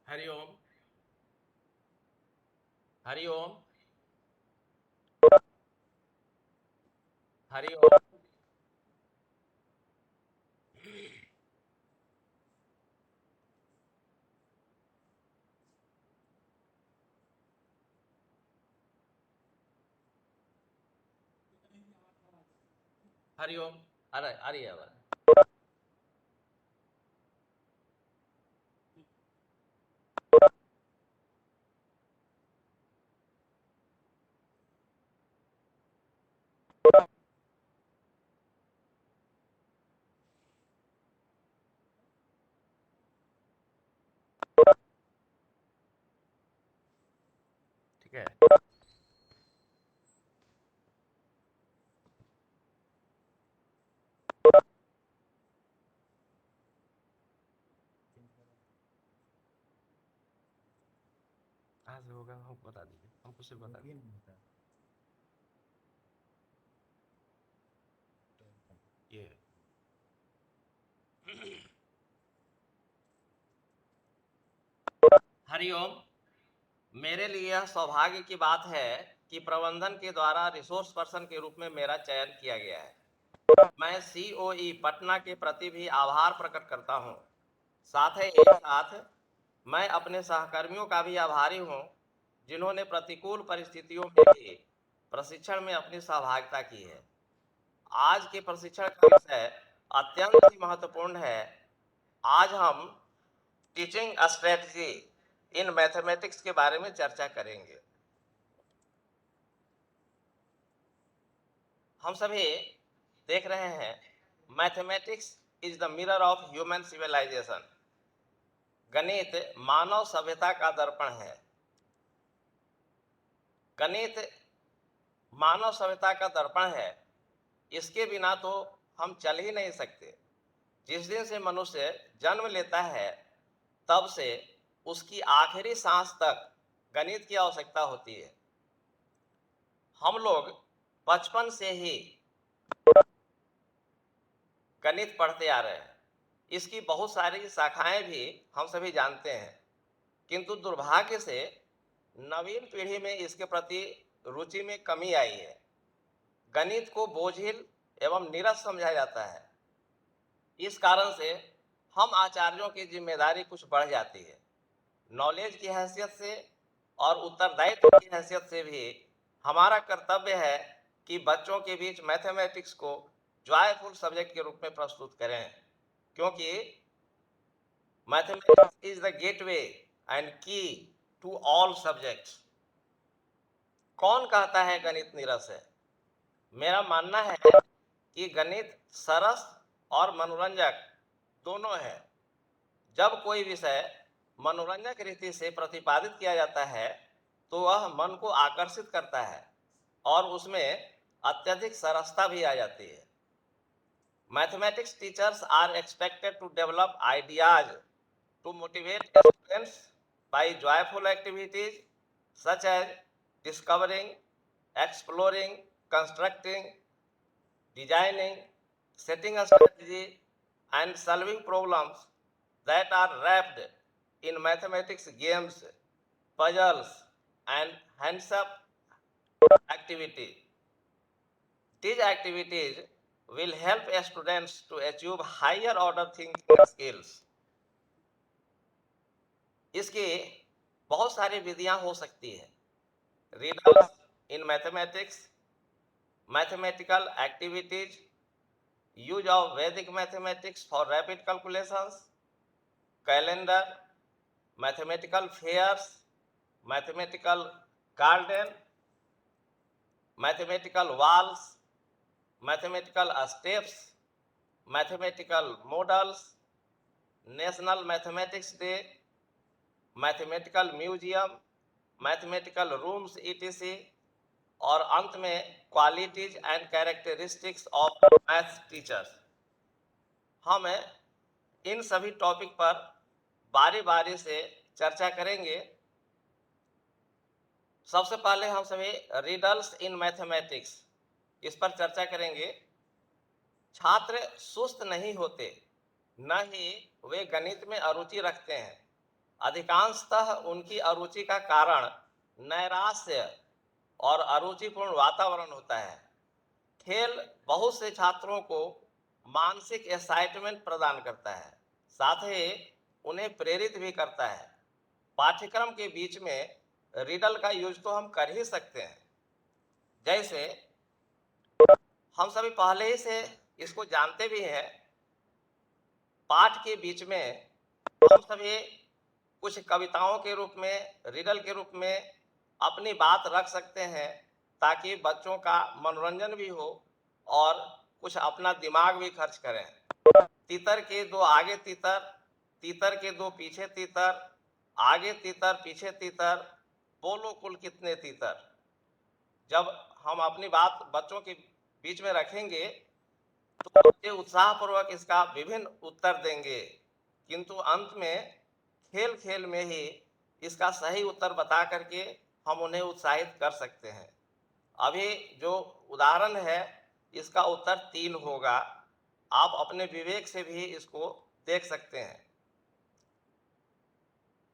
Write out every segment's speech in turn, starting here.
हरिओम। हरिओम। हरिओम। हरिओम। अरे आ रही है आवाज। ठीक है। आज होगा, हमको बता दीजिए, हमको सिर्फ बता दीजिए। ये हरिओम। मेरे लिए यह सौभाग्य की बात है कि प्रबंधन के द्वारा रिसोर्स पर्सन के रूप में मेरा चयन किया गया है। मैं सीओई पटना के प्रति भी आभार प्रकट करता हूं। साथ ही एक साथ मैं अपने सहकर्मियों का भी आभारी हूं, जिन्होंने प्रतिकूल परिस्थितियों में भी प्रशिक्षण में अपनी सहभागिता की है। आज के प्रशिक्षण का विषय अत्यंत ही महत्वपूर्ण है। आज हम टीचिंग स्ट्रेटजी इन मैथमेटिक्स के बारे में चर्चा करेंगे। हम सभी देख रहे हैं, mathematics is the mirror of human civilisation. गणित मानव सभ्यता का दर्पण है। गणित मानव सभ्यता का दर्पण है। इसके बिना तो हम चल ही नहीं सकते। जिस दिन से मनुष्य जन्म लेता है, तब से उसकी आखिरी सांस तक गणित की आवश्यकता होती है। हम लोग बचपन से ही गणित पढ़ते आ रहे हैं। इसकी बहुत सारी शाखाएं भी हम सभी जानते हैं, किंतु दुर्भाग्य से नवीन पीढ़ी में इसके प्रति रुचि में कमी आई है। गणित को बोझिल एवं नीरस समझा जाता है। इस कारण से हम आचार्यों की जिम्मेदारी कुछ बढ़ जाती है। नॉलेज की हैसियत से और उत्तरदायित्व की हैसियत से भी हमारा कर्तव्य है कि बच्चों के बीच मैथमेटिक्स को जॉयफुल सब्जेक्ट के रूप में प्रस्तुत करें, क्योंकि mathematics is the gateway and की टू ऑल सब्जेक्ट्स। कौन कहता है गणित नीरस है? मेरा मानना है कि गणित सरस और मनोरंजक दोनों है। जब कोई विषय मनोरंजक रीति से प्रतिपादित किया जाता है, तो वह मन को आकर्षित करता है और उसमें अत्यधिक सरसता भी आ जाती है। Mathematics teachers are expected to develop ideas to motivate students by joyful activities such as discovering, exploring, constructing, designing, setting a strategy, and solving problems that are wrapped in mathematics games, puzzles, and hands-up activity. These activities will help students to achieve higher order thinking skills. इसकी बहुत सारी विधियां हो सकती है। Riddles in mathematics, mathematical activities, use of Vedic mathematics for rapid calculations, calendar, mathematical fairs, mathematical garden, mathematical walls, mathematical steps, mathematical models, national mathematics day, mathematical museum, mathematical rooms etc। और अंत में qualities and characteristics of maths teachers. हम इन सभी topic पर बारी बारी से चर्चा करेंगे। सबसे पहले हम सभी रिडल्स इन मैथमेटिक्स इस पर चर्चा करेंगे। छात्र सुस्त नहीं होते, न ही वे गणित में अरुचि रखते हैं। अधिकांशतः उनकी अरुचि का कारण नैराश्य और अरुचिपूर्ण वातावरण होता है। खेल बहुत से छात्रों को मानसिक एक्साइटमेंट प्रदान करता है, साथ ही उन्हें प्रेरित भी करता है। पाठ्यक्रम के बीच में रिडल का यूज तो हम कर ही सकते हैं। जैसे हम सभी पहले ही से इसको जानते भी हैं, पाठ के बीच में हम सभी कुछ कविताओं के रूप में, रिडल के रूप में अपनी बात रख सकते हैं, ताकि बच्चों का मनोरंजन भी हो और कुछ अपना दिमाग भी खर्च करें। तीतर के दो आगे तीतर, तीतर के दो पीछे तीतर, आगे तीतर पीछे तीतर, बोलो कुल कितने तीतर। जब हम अपनी बात बच्चों के बीच में रखेंगे तो बच्चे उत्साहपूर्वक इसका विभिन्न उत्तर देंगे, किंतु अंत में खेल खेल में ही इसका सही उत्तर बता करके हम उन्हें उत्साहित कर सकते हैं। अभी जो उदाहरण है इसका उत्तर 3 होगा। आप अपने विवेक से भी इसको देख सकते हैं।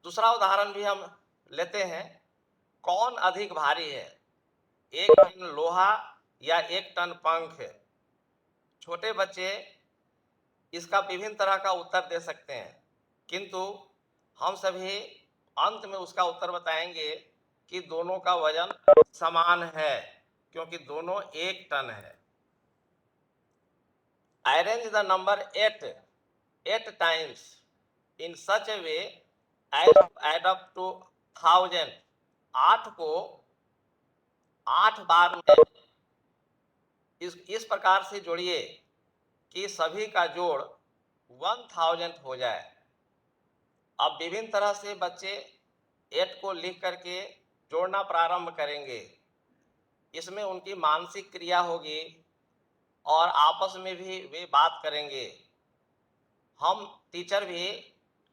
दूसरा उदाहरण भी हम लेते हैं। कौन अधिक भारी है, 1 टन लोहा या 1 टन पंख? छोटे बच्चे इसका विभिन्न तरह का उत्तर दे सकते हैं, किंतु हम सभी अंत में उसका उत्तर बताएंगे कि दोनों का वजन समान है, क्योंकि दोनों 1 टन है। Arrange the number 8 times in such a way as to add up to 1000। 8 को 8 बार में इस प्रकार से जोड़िए कि सभी का जोड़ 1000 हो जाए। अब विभिन्न तरह से बच्चे 8 को लिख करके जोड़ना प्रारंभ करेंगे। इसमें उनकी मानसिक क्रिया होगी और आपस में भी वे बात करेंगे। हम टीचर भी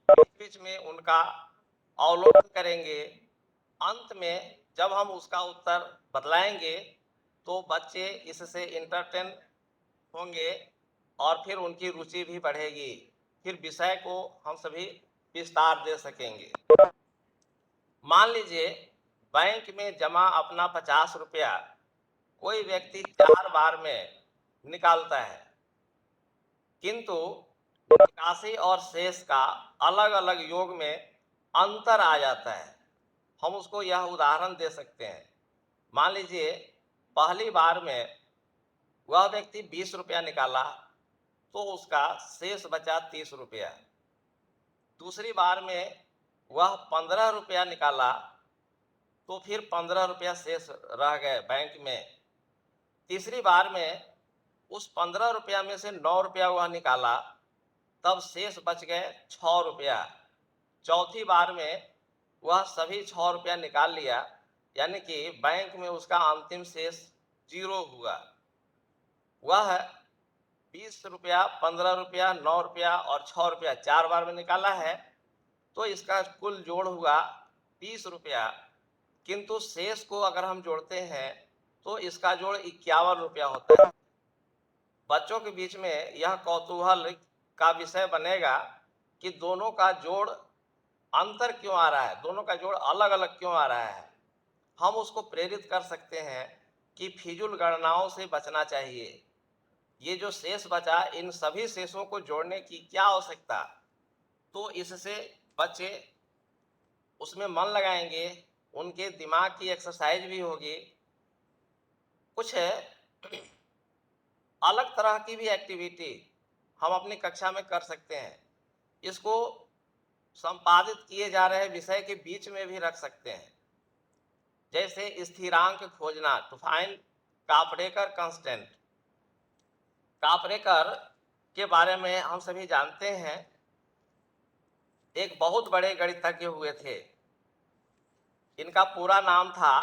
बीच में उनका अवलोकन करेंगे। अंत में जब हम उसका उत्तर बतलाएंगे तो बच्चे इससे इंटरटेन होंगे और फिर उनकी रुचि भी बढ़ेगी। फिर विषय को हम सभी विस्तार दे सकेंगे। मान लीजिए बैंक में जमा अपना 50 रुपया कोई व्यक्ति 4 बार में निकालता है, किंतु निकासी और शेष का अलग अलग योग में अंतर आ जाता है। हम उसको यह उदाहरण दे सकते हैं। मान लीजिए पहली बार में वह व्यक्ति 20 रुपया निकाला तो उसका शेष बचा 30 रुपया। दूसरी बार में वह 15 रुपया निकाला तो फिर 15 रुपया शेष रह गए बैंक में। तीसरी बार में उस 15 रुपया में से 9 रुपया वह निकाला, तब शेष बच गए 6 रुपया। चौथी बार में वह सभी 6 रुपया निकाल लिया, यानी कि बैंक में उसका अंतिम शेष 0 हुआ। वह 20 रुपया, 15 रुपया, 9 रुपया और 6 रुपया 4 बार में निकाला है, तो इसका कुल जोड़ हुआ 20 रुपया। किंतु शेष को अगर हम जोड़ते हैं तो इसका जोड़ 51 रुपया होता है। बच्चों के बीच में यह कौतूहल का विषय बनेगा कि दोनों का जोड़ अंतर क्यों आ रहा है, दोनों का जोड़ अलग अलग क्यों आ रहा है। हम उसको प्रेरित कर सकते हैं कि फिजूल गणनाओं से बचना चाहिए। ये जो शेष बचा, इन सभी शेषों को जोड़ने की क्या आवश्यकता। तो इससे बच्चे उसमें मन लगाएंगे, उनके दिमाग की एक्सरसाइज भी होगी। कुछ अलग तरह की भी एक्टिविटी हम अपनी कक्षा में कर सकते हैं। इसको संपादित किए जा रहे विषय के बीच में भी रख सकते हैं। जैसे स्थिरांक खोजना, to find Kaprekar constant. Kaprekar के बारे में हम सभी जानते हैं, एक बहुत बड़े गणितज्ञ हुए थे। इनका पूरा नाम था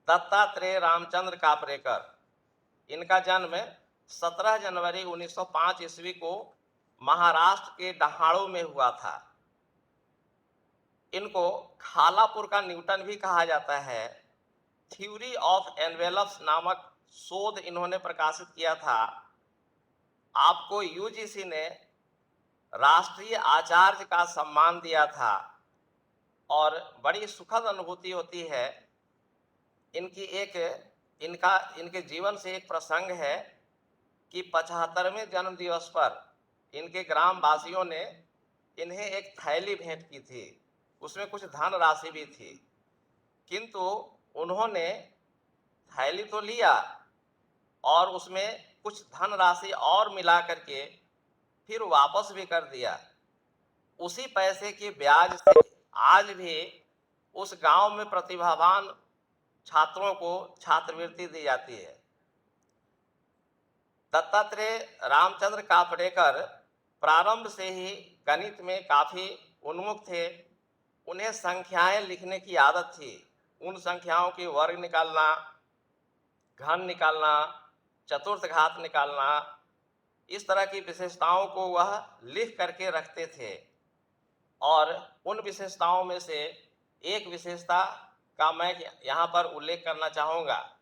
दत्तात्रेय रामचंद्र कापरेकर। इनका जन्म 17 जनवरी 1905 ईस्वी को महाराष्ट्र के डहाणू में हुआ था। इनको खालापुर का न्यूटन भी कहा जाता है। थ्योरी ऑफ एनवेलप्स नामक शोध इन्होंने प्रकाशित किया था। आपको यूजीसी ने राष्ट्रीय आचार्य का सम्मान दिया था। और बड़ी सुखद अनुभूति होती है। इनके जीवन से एक प्रसंग है कि 75वें जन्म दिवस पर इनके ग्राम वासियों ने इन्हें एक थैली भेंट की थी, उसमें कुछ धन राशि भी थी, किंतु उन्होंने थैली तो लिया और उसमें कुछ धन राशि और मिला करके फिर वापस भी कर दिया। उसी पैसे के ब्याज से आज भी उस गांव में प्रतिभावान छात्रों को छात्रवृत्ति दी जाती है। दत्तात्रेय रामचंद्र कापड़ेकर प्रारंभ से ही गणित में काफी उन्मुख थे। उन्हें संख्याएं लिखने की आदत थी। उन संख्याओं की वर्ग निकालना, घन निकालना, चतुर्थ घात निकालना, इस तरह की विशेषताओं को वह लिख करके रखते थे। और उन विशेषताओं में से एक विशेषता का मैं यहाँ पर उल्लेख करना चाहूँगा।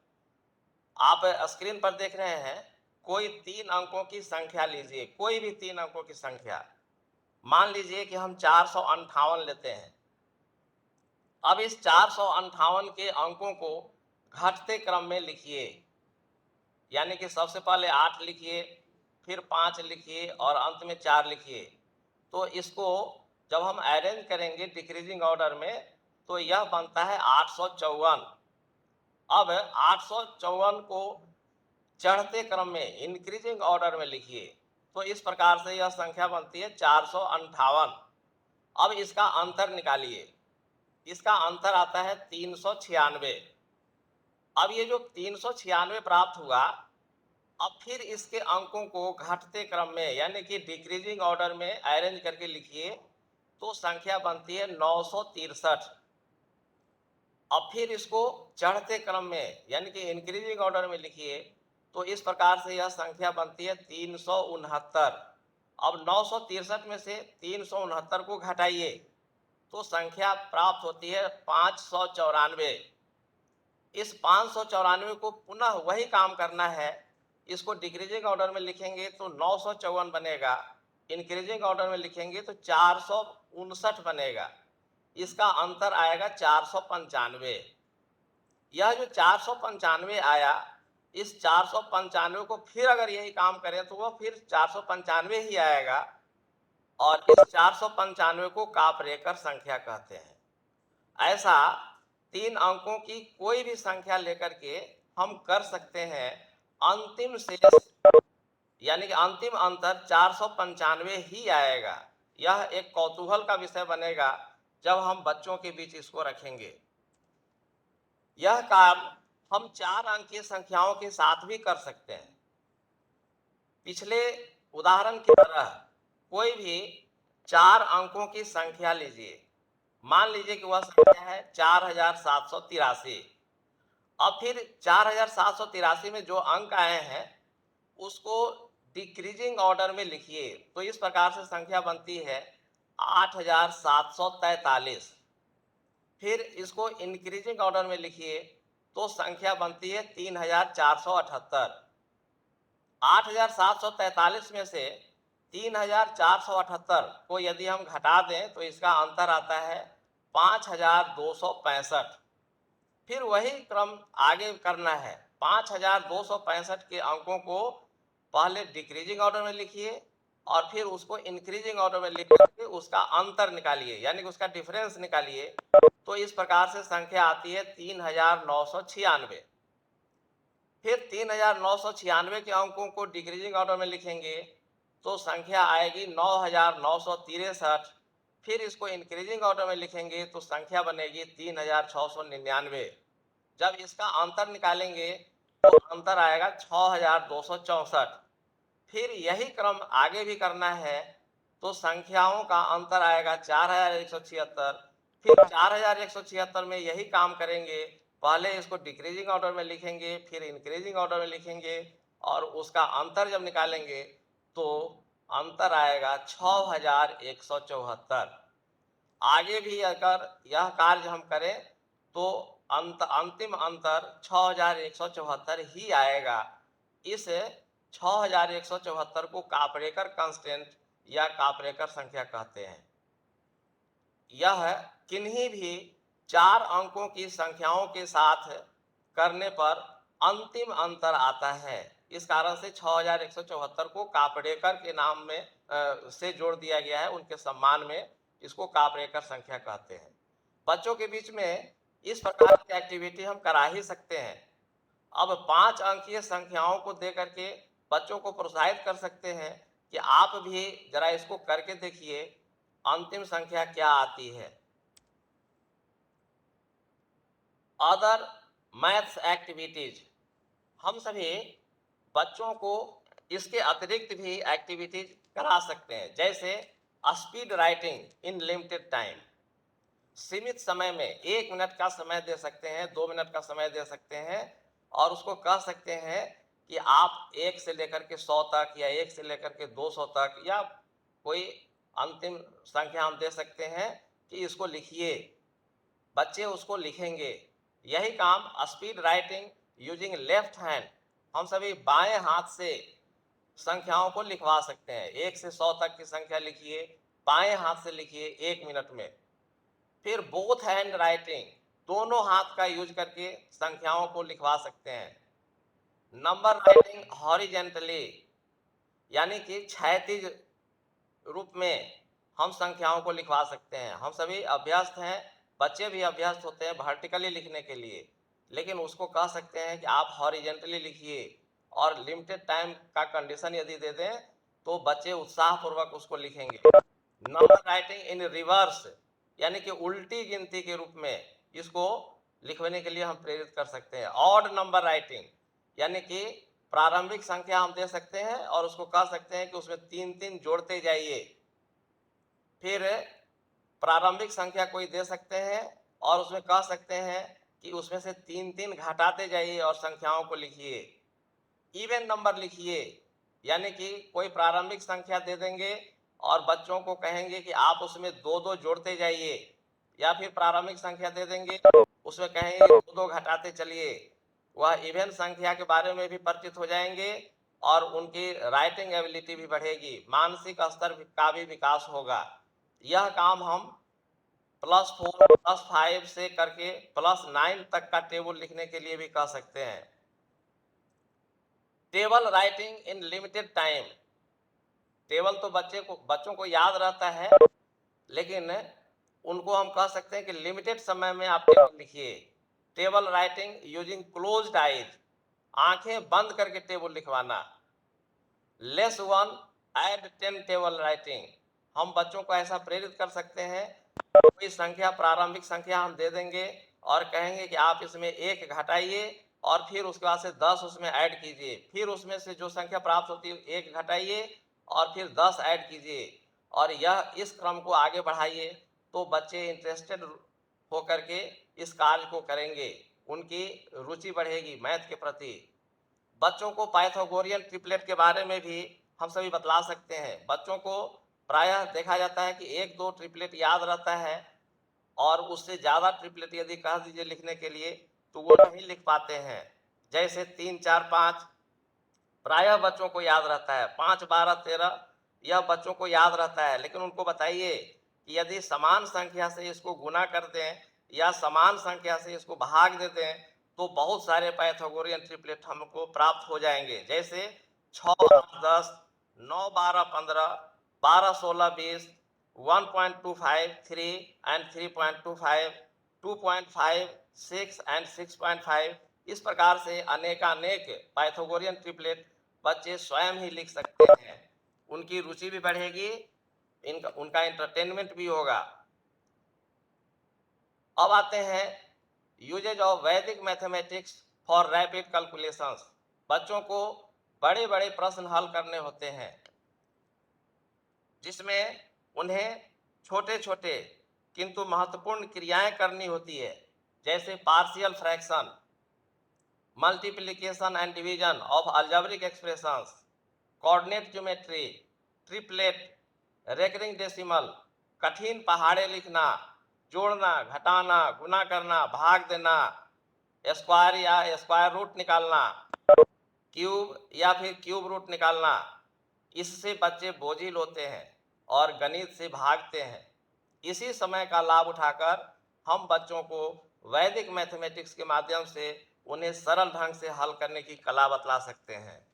आप स्क्रीन पर देख रहे हैं, कोई 3 अंकों की संख्या लीजिए, कोई भी 3 अंकों की संख्या। मान लीजिए कि हम 458 लेते हैं। अब इस 458 के अंकों को घटते क्रम में लिखिए, यानी कि सबसे पहले 8 लिखिए, फिर 5 लिखिए और अंत में 4 लिखिए। तो इसको जब हम अरेंज करेंगे डिक्रीजिंग ऑर्डर में तो यह बनता है 854। अब 854 को चढ़ते क्रम में इंक्रीजिंग ऑर्डर में लिखिए तो इस प्रकार से यह संख्या बनती है 458। अब इसका अंतर निकालिए, इसका अंतर आता है 396। अब ये जो 396 प्राप्त हुआ, अब फिर इसके अंकों को घटते क्रम में यानी कि डिक्रीजिंग ऑर्डर में अरेंज करके लिखिए तो संख्या बनती है 963। अब फिर इसको चढ़ते क्रम में यानी कि इंक्रीजिंग ऑर्डर में लिखिए तो इस प्रकार से यह संख्या बनती है 369। अब 963 में से 369 को घटाइए तो संख्या प्राप्त होती है 594। इस 594 को पुनः वही काम करना है। इसको डिक्रीजिंग ऑर्डर में लिखेंगे तो 954 बनेगा, इंक्रीजिंग ऑर्डर में लिखेंगे तो 459 बनेगा। इसका अंतर आएगा 495। यह जो 495 आया, इस 495 को फिर अगर यही काम करें तो वह फिर 495 ही आएगा और इस 495 को कापरेकर संख्या कहते हैं। ऐसा 3 अंकों की कोई भी संख्या लेकर के हम कर सकते हैं। अंतिम शेष यानी कि अंतिम अंतर 495 ही आएगा। यह एक कौतूहल का विषय बनेगा जब हम बच्चों के बीच इसको रखेंगे। यह काम हम 4 अंकीय संख्याओं के साथ भी कर सकते हैं। पिछले उदाहरण की तरह कोई भी 4 अंकों की संख्या लीजिए। मान लीजिए कि वह संख्या है 4783। अब फिर 4783 में जो अंक आए हैं उसको डिक्रीजिंग ऑर्डर में लिखिए तो इस प्रकार से संख्या बनती है 8743। फिर इसको इंक्रीजिंग ऑर्डर में लिखिए तो संख्या बनती है 3478। 8743 में से 3478 को यदि हम घटा दें तो इसका अंतर आता है 5265। फिर वही क्रम आगे करना है। 5265 के अंकों को पहले डिक्रीजिंग ऑर्डर में लिखिए और फिर उसको इंक्रीजिंग ऑर्डर में लिख करके उसका अंतर निकालिए यानी कि उसका डिफरेंस निकालिए तो इस प्रकार से संख्या आती है 3996। फिर 3996 के अंकों को डिक्रीजिंग ऑर्डर में लिखेंगे तो संख्या आएगी 9963। फिर इसको इंक्रीजिंग ऑर्डर में लिखेंगे तो संख्या बनेगी 3699। जब इसका अंतर निकालेंगे तो अंतर आएगा 6264। फिर यही क्रम आगे भी करना है तो संख्याओं का अंतर आएगा 4176। फिर 4176 में यही काम करेंगे, पहले इसको डिक्रीजिंग ऑर्डर में लिखेंगे फिर इंक्रीजिंग ऑर्डर में लिखेंगे और उसका अंतर जब निकालेंगे तो अंतर आएगा 6174। आगे भी अगर यह कार्य हम करें तो अंतिम अंतर 6174 ही आएगा। इस 6174 को कापरेकर कांस्टेंट या कापरेकर संख्या कहते हैं। यह किन्हीं भी 4 अंकों की संख्याओं के साथ करने पर अंतिम अंतर आता है। इस कारण से 6174 को कापड़ेकर के नाम में से जोड़ दिया गया है, उनके सम्मान में इसको कापड़ेकर संख्या कहते हैं। बच्चों के बीच में इस प्रकार की एक्टिविटी हम करा ही सकते हैं। अब 5 अंकीय संख्याओं को दे करके बच्चों को प्रोत्साहित कर सकते हैं कि आप भी जरा इसको करके देखिए, अंतिम संख्या क्या आती है। अदर मैथ्स एक्टिविटीज, हम सभी बच्चों को इसके अतिरिक्त भी एक्टिविटीज करा सकते हैं, जैसे speed writing in limited time. सीमित समय में 1 मिनट का समय दे सकते हैं, 2 मिनट का समय दे सकते हैं और उसको कह सकते हैं कि आप 1 से लेकर के 100 तक या 1 से लेकर के 200 तक या कोई अंतिम संख्या हम दे सकते हैं कि इसको लिखिए। बच्चे उसको लिखेंगे। यही काम speed writing using left hand, हम सभी बाएं हाथ से संख्याओं को लिखवा सकते हैं। 1 से 100 तक की संख्या लिखिए, बाएं हाथ से लिखिए 1 मिनट में। फिर बोथ हैंड राइटिंग, दोनों हाथ का यूज करके संख्याओं को लिखवा सकते हैं। नंबर राइटिंग हॉरिजेंटली, यानी कि क्षैतिज रूप में हम संख्याओं को लिखवा सकते हैं। हम सभी अभ्यस्त हैं, बच्चे भी अभ्यस्त होते हैं वर्टिकली लिखने के लिए, लेकिन उसको कह सकते हैं कि आप हॉरिजेंटली लिखिए। और लिमिटेड टाइम का कंडीशन यदि दे दें तो बच्चे उत्साहपूर्वक उसको लिखेंगे। नंबर राइटिंग इन रिवर्स, यानी कि उल्टी गिनती के रूप में इसको लिखने के लिए हम प्रेरित कर सकते हैं। ऑड नंबर राइटिंग, यानी कि प्रारंभिक संख्या हम दे सकते हैं और उसको कह सकते हैं कि उसमें 3-3 जोड़ते जाइए। फिर प्रारंभिक संख्या कोई दे सकते हैं और उसमें कह सकते हैं कि उसमें से 3-3 घटाते जाइए और संख्याओं को लिखिए। इवन नंबर लिखिए, यानी कि कोई प्रारंभिक संख्या दे देंगे और बच्चों को कहेंगे कि आप उसमें 2-2 जोड़ते जाइए, या फिर प्रारंभिक संख्या दे देंगे उसमें कहेंगे 2-2 घटाते चलिए। वह इवन संख्या के बारे में भी परिचित हो जाएंगे और उनकी राइटिंग एबिलिटी भी बढ़ेगी, मानसिक स्तर का भी विकास होगा। यह काम हम +4 +5 से करके +9 तक का टेबल लिखने के लिए भी कह सकते हैं। Table writing in limited time, table तो बच्चों को याद रहता है, लेकिन उनको हम कह सकते हैं कि लिमिटेड समय में आप टेबल लिखिए। Table writing using closed eyes, आंखें बंद करके टेबल लिखवाना। लेस 1 ऐड 10 टेबल राइटिंग, हम बच्चों को ऐसा प्रेरित कर सकते हैं, कोई संख्या प्रारंभिक संख्या हम दे देंगे और कहेंगे कि आप इसमें 1 घटाइए और फिर उसके बाद से 10 उसमें ऐड कीजिए, फिर उसमें से जो संख्या प्राप्त होती है 1 घटाइए और फिर 10 ऐड कीजिए, और यह इस क्रम को आगे बढ़ाइए। तो बच्चे इंटरेस्टेड होकर के इस कार्य को करेंगे, उनकी रुचि बढ़ेगी मैथ के प्रति। बच्चों को पाइथागोरियन ट्रिपलेट के बारे में भी हम सभी बतला सकते हैं। बच्चों को प्रायः देखा जाता है कि 1-2 ट्रिपलेट याद रहता है और उससे ज़्यादा ट्रिपलेट यदि कह दीजिए लिखने के लिए तो वो नहीं लिख पाते हैं। जैसे 3, 4, 5 प्रायः बच्चों को याद रहता है, 5, 12, 13 यह बच्चों को याद रहता है, लेकिन उनको बताइए कि यदि समान संख्या से इसको गुना कर दें या समान संख्या से इसको भाग दे दें तो बहुत सारे पाइथागोरियन ट्रिपलेट हमको प्राप्त हो जाएंगे। जैसे 6, 8, 10, 9, 12, 15, 12, 16, 20, 1.25, 3 and 3.25, 2.5, 6 and 6.5, इस प्रकार से अनेकानेक पाइथागोरियन ट्रिपलेट बच्चे स्वयं ही लिख सकते हैं। उनकी रुचि भी बढ़ेगी, उनका एंटरटेनमेंट भी होगा। अब आते हैं usage of Vedic mathematics for rapid calculations. बच्चों को बड़े बड़े प्रश्न हल करने होते हैं, जिसमें उन्हें छोटे छोटे किंतु महत्वपूर्ण क्रियाएं करनी होती है, जैसे partial fraction, multiplication and division of algebraic expressions, coordinate geometry, triplet, recurring decimal, कठिन पहाड़े लिखना, जोड़ना, घटाना, गुना करना, भाग देना, स्क्वायर या स्क्वायर रूट निकालना, क्यूब या फिर क्यूब रूट निकालना। इससे बच्चे बोझिल होते हैं और गणित से भागते हैं। इसी समय का लाभ उठाकर हम बच्चों को वैदिक मैथमेटिक्स के माध्यम से उन्हें सरल ढंग से हल करने की कला बतला सकते हैं।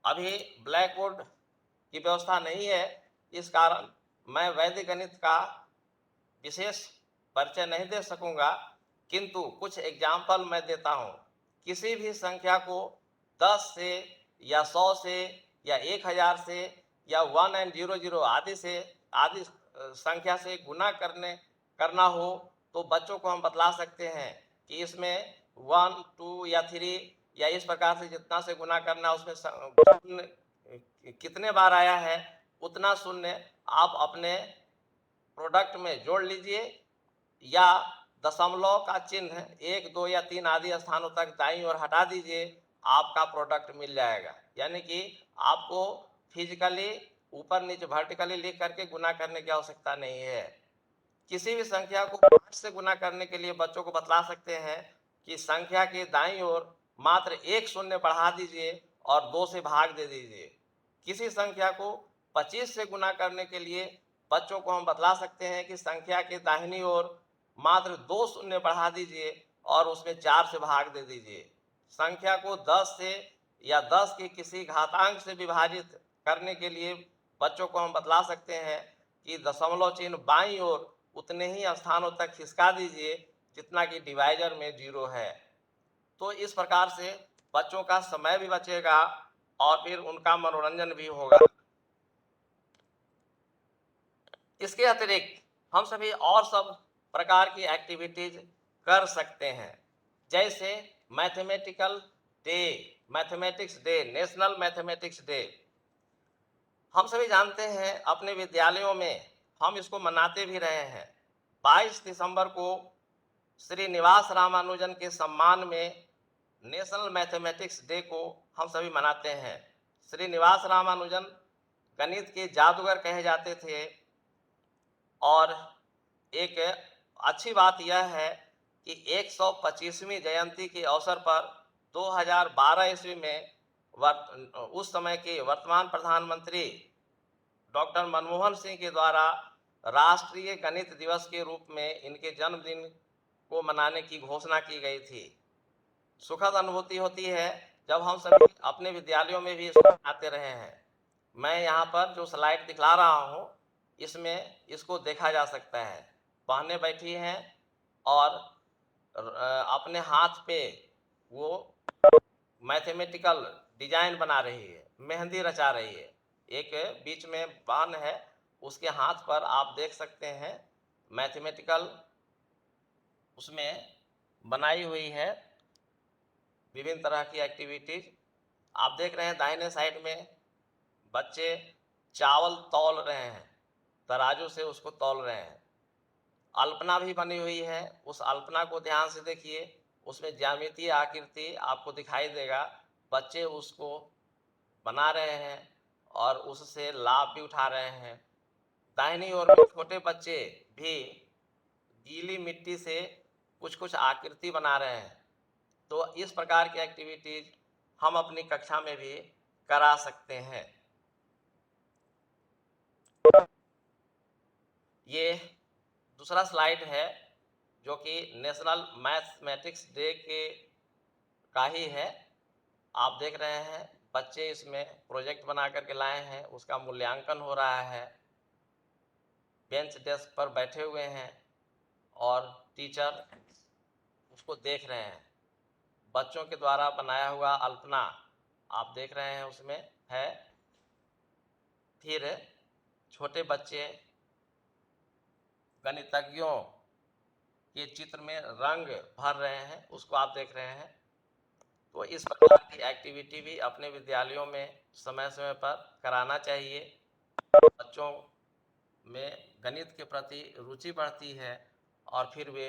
अभी ब्लैक बोर्ड की व्यवस्था नहीं है, इस कारण मैं वैदिक गणित का विशेष परिचय नहीं दे सकूंगा, किंतु कुछ एग्जाम्पल मैं देता हूं। किसी भी संख्या को 10 से या 100 से या 1000 से या 1 and 00 आदि संख्या से गुना करना हो तो बच्चों को हम बतला सकते हैं कि इसमें 1, 2 या 3 या इस प्रकार से जितना से गुना करना, उसमें शून्य कितने बार आया है उतना शून्य आप अपने प्रोडक्ट में जोड़ लीजिए, या दशमलव का चिन्ह 1, 2 या 3 आदि स्थानों तक दाईं ओर हटा दीजिए, आपका प्रोडक्ट मिल जाएगा। यानी कि आपको फिजिकली ऊपर नीचे वर्टिकली लिख करके गुना करने की आवश्यकता नहीं है। किसी भी संख्या को 5 से गुना करने के लिए बच्चों को बतला सकते हैं कि संख्या के दाईं ओर मात्र एक शून्य बढ़ा दीजिए और 2 से भाग दे दीजिए। किसी संख्या को 25 से गुना करने के लिए बच्चों को हम बतला सकते हैं कि संख्या के दाहिनी ओर मात्र 2 शून्य बढ़ा दीजिए और उसमें 4 से भाग दे दीजिए। संख्या को 10 से या 10 के किसी घातांक से विभाजित करने के लिए बच्चों को हम बतला सकते हैं कि दशमलव चिन्ह बाईं ओर उतने ही स्थानों तक खिसका दीजिए जितना कि डिवाइजर में 0 है। तो इस प्रकार से बच्चों का समय भी बचेगा और फिर उनका मनोरंजन भी होगा। इसके अतिरिक्त हम सभी और सब प्रकार की एक्टिविटीज कर सकते हैं, जैसे mathematics day, national mathematics day. हम सभी जानते हैं अपने विद्यालयों में हम इसको मनाते भी रहे हैं। 22 दिसंबर को श्रीनिवास रामानुजन के सम्मान में नेशनल मैथमेटिक्स डे को हम सभी मनाते हैं। श्रीनिवास रामानुजन गणित के जादूगर कहे जाते थे, और एक अच्छी बात यह है कि 125वीं जयंती के अवसर पर 2012 ईस्वी में उस समय के वर्तमान प्रधानमंत्री डॉक्टर मनमोहन सिंह के द्वारा राष्ट्रीय गणित दिवस के रूप में इनके जन्मदिन को मनाने की घोषणा की गई थी। सुखद अनुभूति होती है जब हम सभी अपने विद्यालयों में भी इसको मनाते रहे हैं। मैं यहाँ पर जो स्लाइड दिखला रहा हूँ इसमें इसको देखा जा सकता है। बहनें बैठी हैं और अपने हाथ पे वो मैथमेटिकल डिजाइन बना रही है, मेहंदी रचा रही है। एक बीच में बहन है, उसके हाथ पर आप देख सकते हैं मैथमेटिकल उसमें बनाई हुई है विभिन्न तरह की एक्टिविटीज। आप देख रहे हैं दाहिने साइड में बच्चे चावल तौल रहे हैं, तराजू से उसको तौल रहे हैं। अल्पना भी बनी हुई है, उस अल्पना को ध्यान से देखिए, उसमें ज्यामितीय आकृति आपको दिखाई देगा। बच्चे उसको बना रहे हैं और उससे लाभ भी उठा रहे हैं। दाहिनी ओर में छोटे बच्चे भी गीली मिट्टी से कुछ कुछ आकृति बना रहे हैं। तो इस प्रकार की एक्टिविटीज हम अपनी कक्षा में भी करा सकते हैं। ये दूसरा स्लाइड है जो कि नेशनल मैथमेटिक्स डे के का ही है। आप देख रहे हैं बच्चे इसमें प्रोजेक्ट बना करके लाए हैं, उसका मूल्यांकन हो रहा है। बेंच डेस्क पर बैठे हुए हैं और टीचर उसको देख रहे हैं। बच्चों के द्वारा बनाया हुआ अल्पना आप देख रहे हैं उसमें है। फिर छोटे बच्चे गणितज्ञों के चित्र में रंग भर रहे हैं, उसको आप देख रहे हैं। तो इस प्रकार की एक्टिविटी भी अपने विद्यालयों में समय समय पर कराना चाहिए। बच्चों में गणित के प्रति रुचि बढ़ती है और फिर वे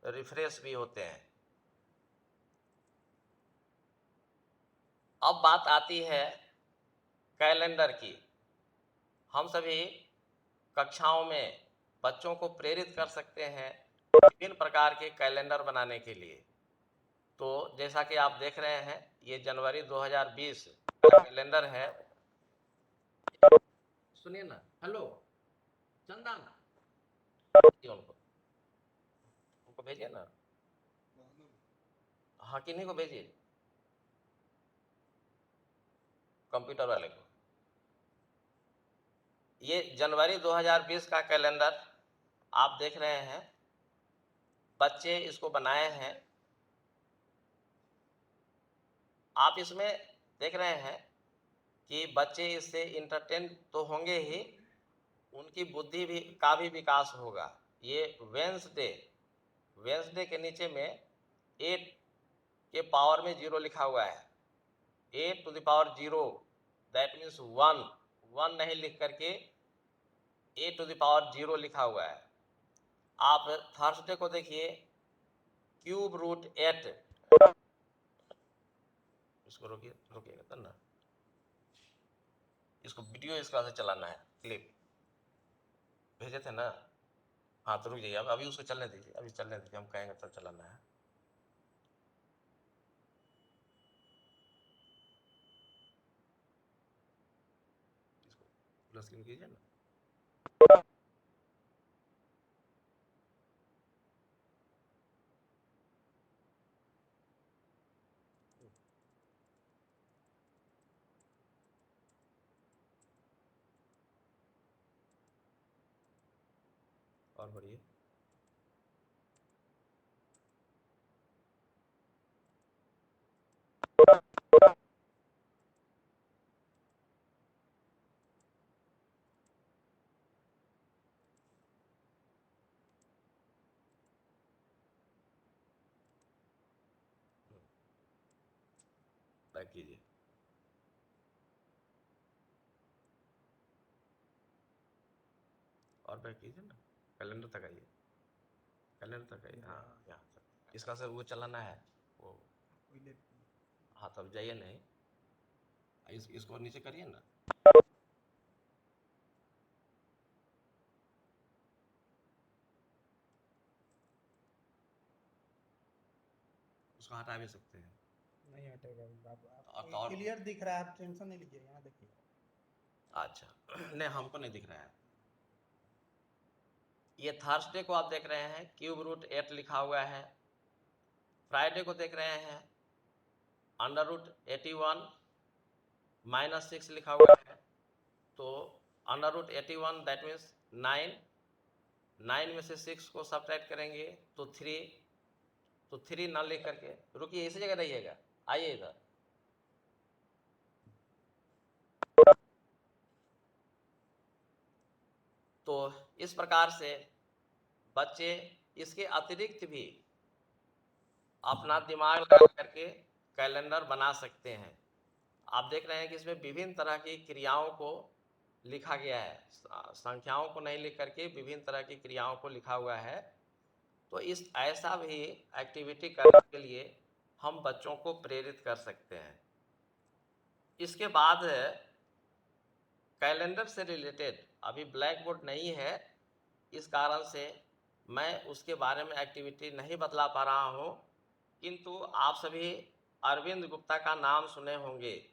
रिफ्रेश भी होते हैं। अब बात आती है कैलेंडर की। हम सभी कक्षाओं में बच्चों को प्रेरित कर सकते हैं विभिन्न प्रकार के कैलेंडर बनाने के लिए। तो जैसा कि आप देख रहे हैं ये जनवरी 2020 का कैलेंडर है। सुनिए ना, हेलो चंदन, उनको भेजिए ना। हाँ, किन्हीं को भेजिए, कंप्यूटर वाले को। ये जनवरी 2020 का कैलेंडर आप देख रहे हैं, बच्चे इसको बनाए हैं। आप इसमें देख रहे हैं कि बच्चे इससे इंटरटेन तो होंगे ही, उनकी बुद्धि भी का भी विकास होगा। ये वेंसडे के नीचे में 8 के पावर में 0 लिखा हुआ है, 8 to the power 0, that means 1 नहीं लिख करके 8 टू द पावर 0 लिखा हुआ है। आप थर्सडे को देखिए, क्यूब रूट 8, इसको रोकिएगा तब ना, इसको वीडियो इसका से चलाना है, क्लिप भेजे थे ना। हाँ तो रुक जाइए, अभी उसको चलने दीजिए, अभी चलने दीजिए, हम कहेंगे तब चलाना है। इसको पूरा स्क्रीन कीजिए ना। और बढ़िए, बैक कीजिए। और बैक कीजिए ना, कैलेंडर तक आइए, कैलेंडर तक आइए। हाँ यहाँ तक, इसका से वो चलाना है वो। हाँ तब जाइए नहीं, इसको नीचे करिए ना। उसको हटा भी सकते हैं। नहीं हटेगा, और आपको क्लियर दिख रहा है, आप टेंशन नहीं लीजिए, यहाँ देखिए। अच्छा नहीं, हमको नहीं दिख रहा है। ये थर्सडे को आप देख रहे हैं, क्यूब रूट 8 लिखा हुआ है। फ्राइडे को देख रहे हैं, अंडर रूट 81 माइनस 6 लिखा हुआ है। तो अंडर रूट 81 दैट मीन्स 9 में से 6 को सब्ट्रैक्ट करेंगे तो 3, तो 3 ना लिख करके रुकिए, इसी जगह रहिएगा, आइए इधर। तो इस प्रकार से बच्चे इसके अतिरिक्त भी अपना दिमाग लगा करके कैलेंडर बना सकते हैं। आप देख रहे हैं कि इसमें विभिन्न तरह की क्रियाओं को लिखा गया है, संख्याओं को नहीं लिख करके विभिन्न तरह की क्रियाओं को लिखा हुआ है। तो इस ऐसा भी एक्टिविटी करने के लिए हम बच्चों को प्रेरित कर सकते हैं। इसके बाद कैलेंडर से रिलेटेड अभी ब्लैक बोर्ड नहीं है, इस कारण से मैं उसके बारे में एक्टिविटी नहीं बतला पा रहा हूँ, किंतु आप सभी अरविंद गुप्ता का नाम सुने होंगे।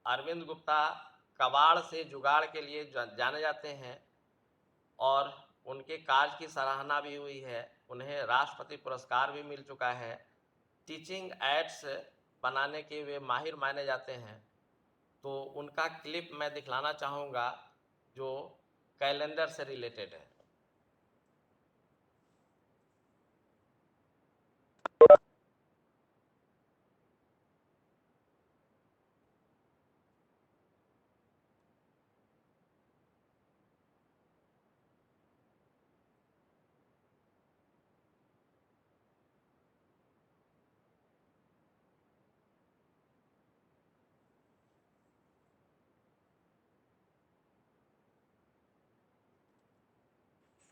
अरविंद गुप्ता कबाड़ से जुगाड़ के लिए जाने जाते हैं और उनके कार्य की सराहना भी हुई है, उन्हें राष्ट्रपति पुरस्कार भी मिल चुका है। टीचिंग एड्स बनाने के वे माहिर माने जाते हैं। तो उनका क्लिप मैं दिखलाना चाहूँगा जो कैलेंडर से रिलेटेड है।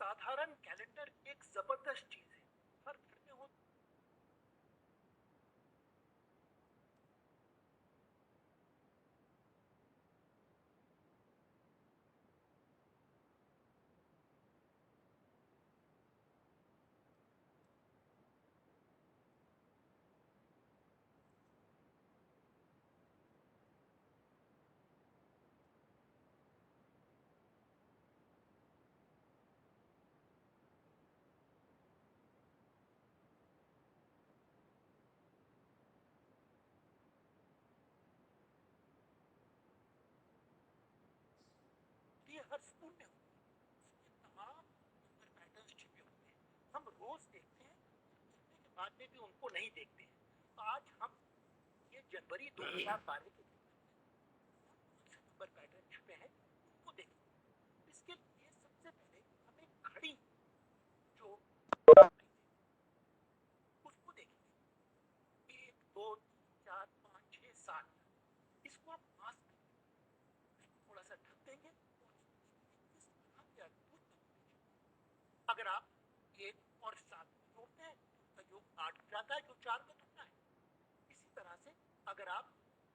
साधारण कैलेंडर एक जबरदस्त चीज है, पर घर में हो बाद में भी उनको नहीं देखते हैं। आज हम ये जनवरी 2012 के नंबर पैटर्न छुपे हैं उनको देखें। इसके लिए सबसे पहले हम एक घड़ी जो उसको देखेंगे, 1 2 3 4 5 6 7, इसको हम मास्क थोड़ा सा ढक देंगे और इस तरह के अद्भुत नमूने। अगर आप 1 और 7 जोड़ते हैं तो उसका योग 8 हो जाता है, जो 4 का तुलना है। इसी तरह से अगर आप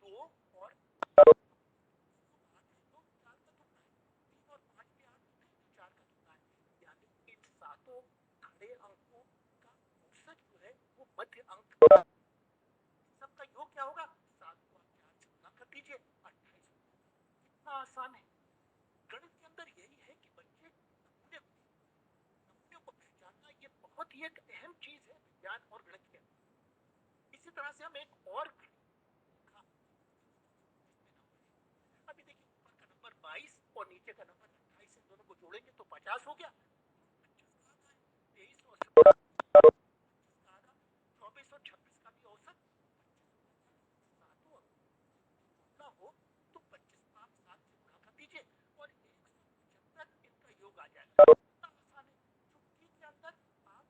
2 और 8 है तो 4 का तुलना है, 3 और 5 भी 8 होते हैं जो 4 का तुलना है। यानी इन सातों खड़े अंकों का औसत जो है वो मध्य अंक, सबका योग क्या होगा, 7 को आप 4 से गुना कर दीजिए, 28। कितना आसान है। गणित के अंदर यही है कि बच्चे नमूने को पहचानना ये बहुत ही एक अहम चीज है विज्ञान और गणित के अंदर। इसी तरह से हम एक और अभी देखिए, ऊपर का नंबर 22 और नीचे का नंबर 28, इन दोनों को जोड़ेंगे तो 50 हो गया। 23 और 17 24 और 26 का भी औसत 25 हो तो 25 आप 7 से गुणा कर दीजिए और 175 इनका योग आ जाएगा। कितना आसान है। चुटकी के अंदर आप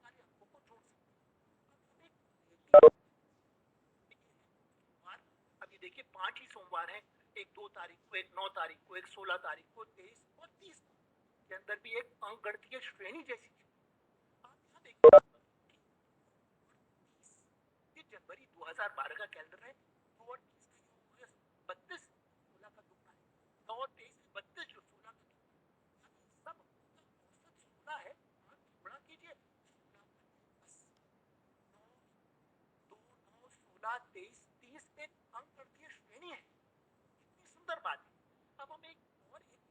सारे अंकों को जोड़ सकते हैं। अभी देखिए 5 ही सोमवार है, एक 2 तारीख को, एक 9 तारीख को, एक 16 तारीख को, 23 और 30 को, के अंदर भी एक अंक गणितीय श्रेणी जैसी है। आप यहाँ देखिए ये जनवरी 2012 का कैलेंडर है। 2 और 30 का योग है 32, 16 का तुलना है 9 और 23 में 32 जो 16 का तुलना है। सब औसत 16 है। आप गुणा कीजिए 16 9 2 9 16 23 30 एक अंक गणितीय श्रेणी है। कितनी सुंदर बात है। अब हम एक और केवल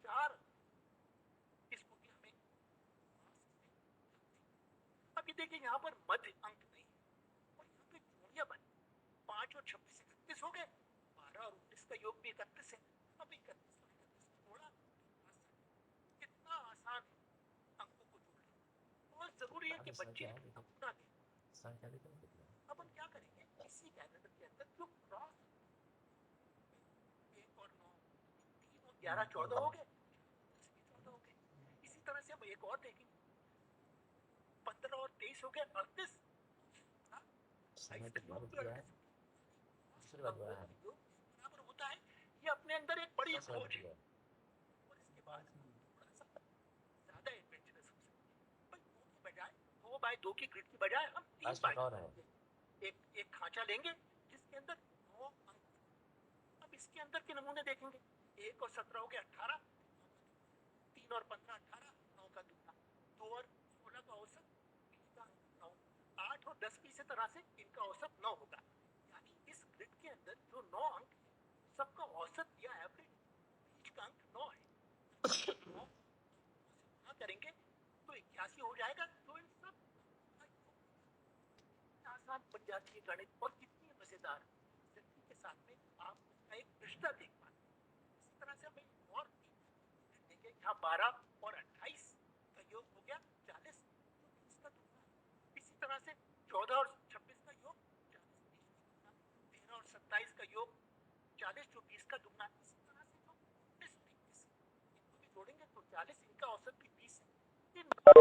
4, इसको भी हमें अभी देखिए यहाँ पर मध्य अंक नहीं है और यहाँ पे जोड़ियां बनी। 5 और 26 31 हो गए, 12 और 19 का योग भी 31 है। अब 31 और 31 को जोड़ा, कितना आसान है अंकों को जोड़ना। बहुत जरूरी है कि बच्चे नमूना दें। अब हम क्या करेंगे, इसी कैलेंडर के अंदर जो क्रॉस 1 और 9 3 और 11 14 हो गए, 14 हो गए। इसी तरह से हम एक और देखेंगे, 15 और 23 हो गए 38, बराबर होता है। ये अपने अंदर एक बड़ी खोज है और इसके बाद थोड़ा सा ज्यादा एडवेंचरस हो सकते हैं। भाई 2 की बजाय 2 बाय 2 की ग्रिड की बजाय हम 3 बाय एक खांचा लेंगे जिसके अंदर 9 अंक। अब इसके अंदर के नमूने देखेंगे, 1 और 17 हो गए 18, 3 और 15 18, 9 का दुगना, 2 और 16 का औसत 20 का 9, 8 और 10 भी इसी तरह से इनका औसत 9 होगा। यानी इस ग्रिड के अंदर जो 9 अंक है सबका औसत या एवरेज बीच का अंक 9 है। 9 गुणा करेंगे तो 81 हो जाएगा। तो इन सब आसान बन जाती है गणित और कितनी मजेदार जिंदगी के साथ में आप उसका एक रिश्ता देख पाते हैं। इसी तरह से हमें और देखेंगे, यहाँ 12 और 28 का योग हो गया 40 जो 20 का दुगना है। इसी तरह से 14 और 26 का योग 40 20 का दुगना, 13 और 27 का योग 40 जो 20 का दुगना। इसी तरह से जो 19 और 21 इनको भी जोड़ेंगे तो 40, इनका औसत भी 20 है। इन हो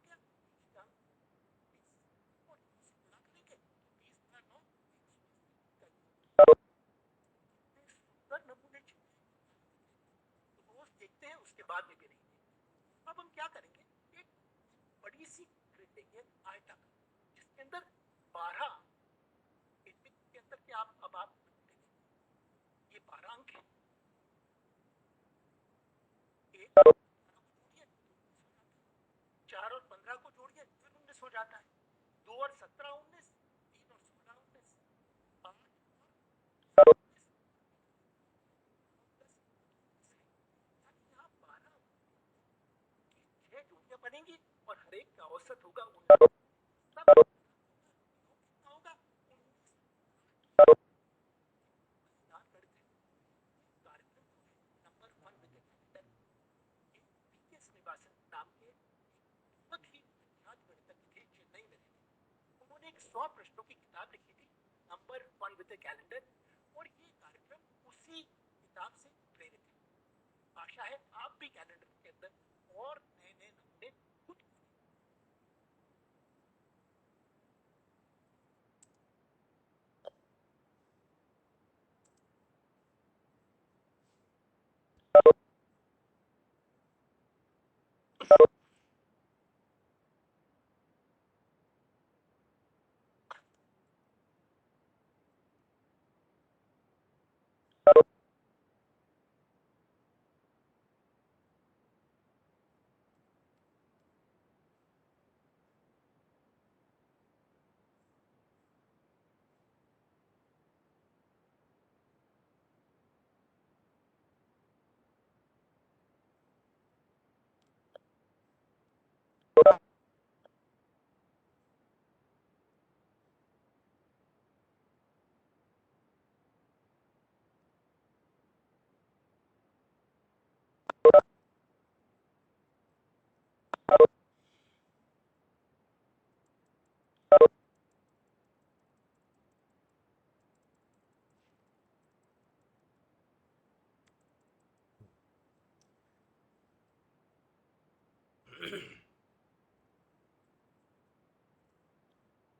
गया 20 का 20 और 9 से गुणा करेंगे तो 20 गुणा 9 सुंदर नमूने रोज देखते हैं, उसके बाद में भी नहीं देखते। अब हम क्या करेंगे, एक बड़ी सी ग्रिड लेंगे आयताकार जिसके अंदर 12 इनमें के अंदर के आप ये 12 अंक है। एक 4 और 15 को जोड़िए फिर 19 हो जाता है। 2 और 17 19, 3 और 16 19, 8 और 19, 10 यानी यहाँ 12 की 6 जोड़ियां बनेंगी और हर एक का औसत होगा 19। सब कितना होगा 19। कार्यक्रम जो है नंबर 1 विद कैलेंडर, ये पीके श्रीनिवासन नाम के बहुत ही विख्यात 100 प्रश्नों की किताब लिखी थी, नंबर 1 विद द कैलेंडर, और ये कार्यक्रम उसी किताब से प्रेरित है। आशा है आप भी कैलेंडर के अंदर और नए नए नमूने खुद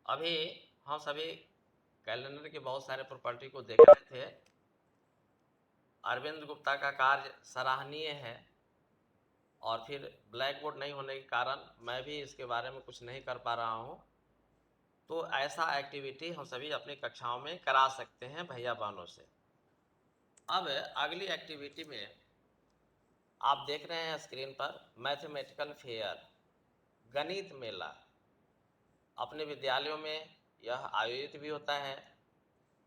अभी हम सभी कैलेंडर के बहुत सारे प्रॉपर्टी को देख रहे थे। अरविंद गुप्ता का कार्य सराहनीय है, और फिर ब्लैक बोर्ड नहीं होने के कारण मैं भी इसके बारे में कुछ नहीं कर पा रहा हूँ। तो ऐसा एक्टिविटी हम सभी अपनी कक्षाओं में करा सकते हैं भैया बहनों से। अब अगली एक्टिविटी में आप देख रहे हैं स्क्रीन पर मैथमेटिकल फेयर, गणित मेला। अपने विद्यालयों में यह आयोजित भी होता है।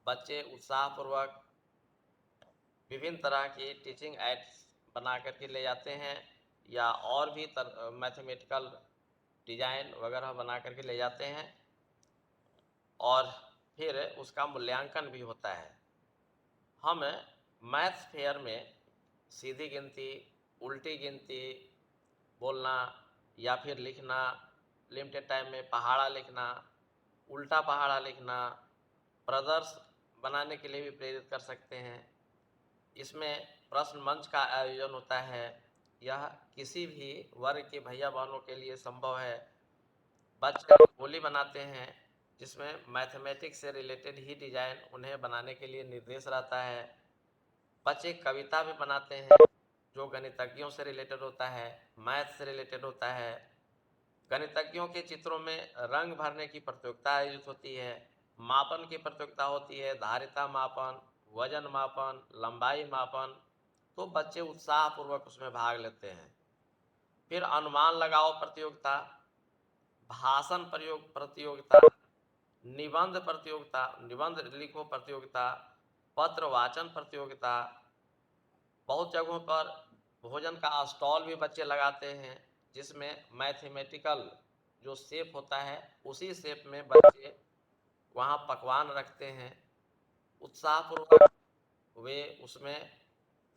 बच्चे उत्साहपूर्वक विभिन्न तरह की टीचिंग एड्स बना करके ले जाते हैं, या और भी मैथमेटिकल डिजाइन वगैरह बना करके ले जाते हैं, और फिर उसका मूल्यांकन भी होता है। हम मैथ्स फेयर में सीधी गिनती, उल्टी गिनती बोलना या फिर लिखना, लिमिटेड टाइम में पहाड़ा लिखना, उल्टा पहाड़ा लिखना, ब्रदर्स बनाने के लिए भी प्रेरित कर सकते हैं। इसमें प्रश्न मंच का आयोजन होता है। यह किसी भी वर्ग के भैया बहनों के लिए संभव है। बच्चे रंगोली बनाते हैं जिसमें मैथमेटिक्स से रिलेटेड ही डिजाइन उन्हें बनाने के लिए निर्देश रहता है। बच्चे कविता भी बनाते हैं जो गणितज्ञों से रिलेटेड होता है, मैथ से रिलेटेड होता है। गणितज्ञों के चित्रों में रंग भरने की प्रतियोगिता आयोजित होती है, मापन की प्रतियोगिता होती है, धारिता मापन, वजन मापन, लंबाई मापन। तो बच्चे उत्साहपूर्वक उसमें भाग लेते हैं। फिर अनुमान लगाओ प्रतियोगिता, भाषण प्रयोग प्रतियोगिता, निबंध प्रतियोगिता, निबंध लिखो प्रतियोगिता, पत्र वाचन प्रतियोगिता। बहुत जगहों पर भोजन का स्टॉल भी बच्चे लगाते हैं जिसमें मैथमेटिकल जो शेप होता है उसी शेप में बच्चे वहाँ पकवान रखते हैं। उत्साहपूर्वक वे उसमें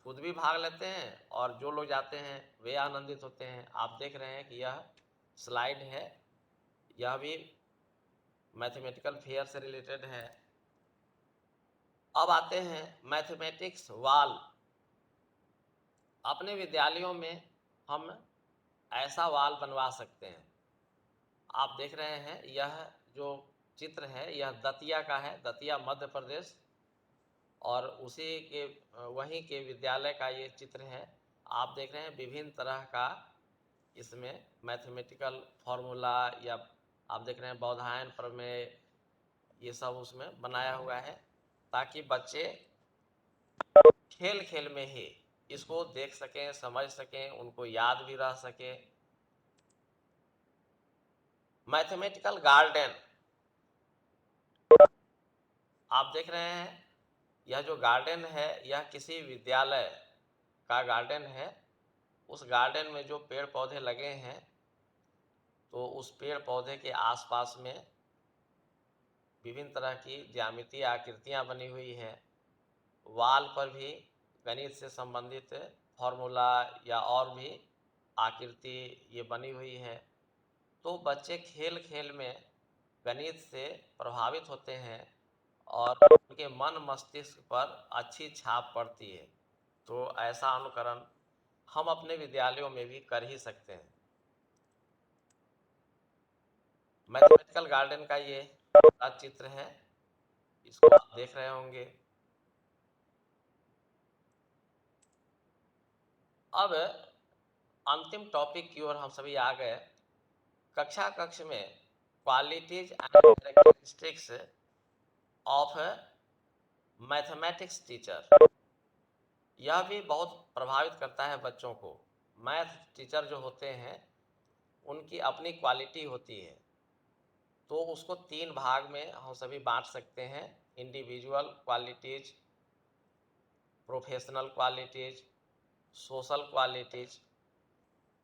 खुद भी भाग लेते हैं और जो लोग जाते हैं वे आनंदित होते हैं। आप देख रहे हैं कि यह स्लाइड है, यह भी मैथमेटिकल फेयर से रिलेटेड है। अब आते हैं मैथमेटिक्स वॉल। अपने विद्यालयों में हम ऐसा वॉल बनवा सकते हैं। आप देख रहे हैं यह जो चित्र है यह दतिया का है, दतिया मध्य प्रदेश, और उसी के वहीं के विद्यालय का ये चित्र है। आप देख रहे हैं विभिन्न तरह का इसमें मैथमेटिकल फार्मूला, या आप देख रहे हैं बौधायन प्रमेय, ये सब उसमें बनाया हुआ है ताकि बच्चे खेल खेल में ही इसको देख सकें, समझ सकें, उनको याद भी रह सके। मैथमेटिकल गार्डन आप देख रहे हैं, यह जो गार्डन है यह किसी विद्यालय का गार्डन है। उस गार्डन में जो पेड़ पौधे लगे हैं तो उस पेड़ पौधे के आसपास में विभिन्न तरह की ज्यामितीय आकृतियाँ बनी हुई हैं। वाल पर भी गणित से संबंधित फॉर्मूला या और भी आकृति ये बनी हुई है। तो बच्चे खेल खेल में गणित से प्रभावित होते हैं और उनके मन मस्तिष्क पर अच्छी छाप पड़ती है। तो ऐसा अनुकरण हम अपने विद्यालयों में भी कर ही सकते हैं। मैथमेटिकल गार्डन का ये पूरा चित्र है, इसको आप देख रहे होंगे। अब अंतिम टॉपिक की ओर हम सभी आ गए। कक्षा कक्ष में qualities and characteristics of mathematics teacher, यह भी बहुत प्रभावित करता है बच्चों को। मैथ टीचर जो होते हैं उनकी अपनी क्वालिटी होती है, तो उसको 3 भाग में हम सभी बांट सकते हैं: individual qualities, professional qualities, social qualities.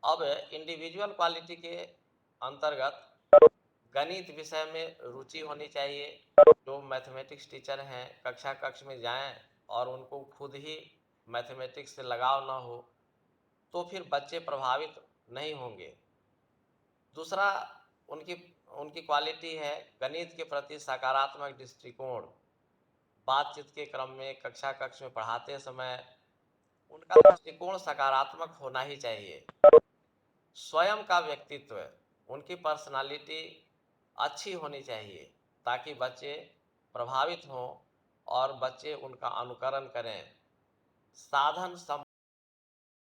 अब इंडिविजुअल क्वालिटी के अंतर्गत गणित विषय में रुचि होनी चाहिए। जो मैथमेटिक्स टीचर हैं कक्षा कक्ष में जाएं और उनको खुद ही मैथमेटिक्स से लगाव ना हो, तो फिर बच्चे प्रभावित नहीं होंगे। दूसरा उनकी उनकी क्वालिटी है गणित के प्रति सकारात्मक दृष्टिकोण। बातचीत के क्रम में, कक्षा कक्ष में पढ़ाते समय उनका दृष्टिकोण सकारात्मक होना ही चाहिए। स्वयं का व्यक्तित्व, उनकी पर्सनालिटी अच्छी होनी चाहिए ताकि बच्चे प्रभावित हों और बच्चे उनका अनुकरण करें। साधन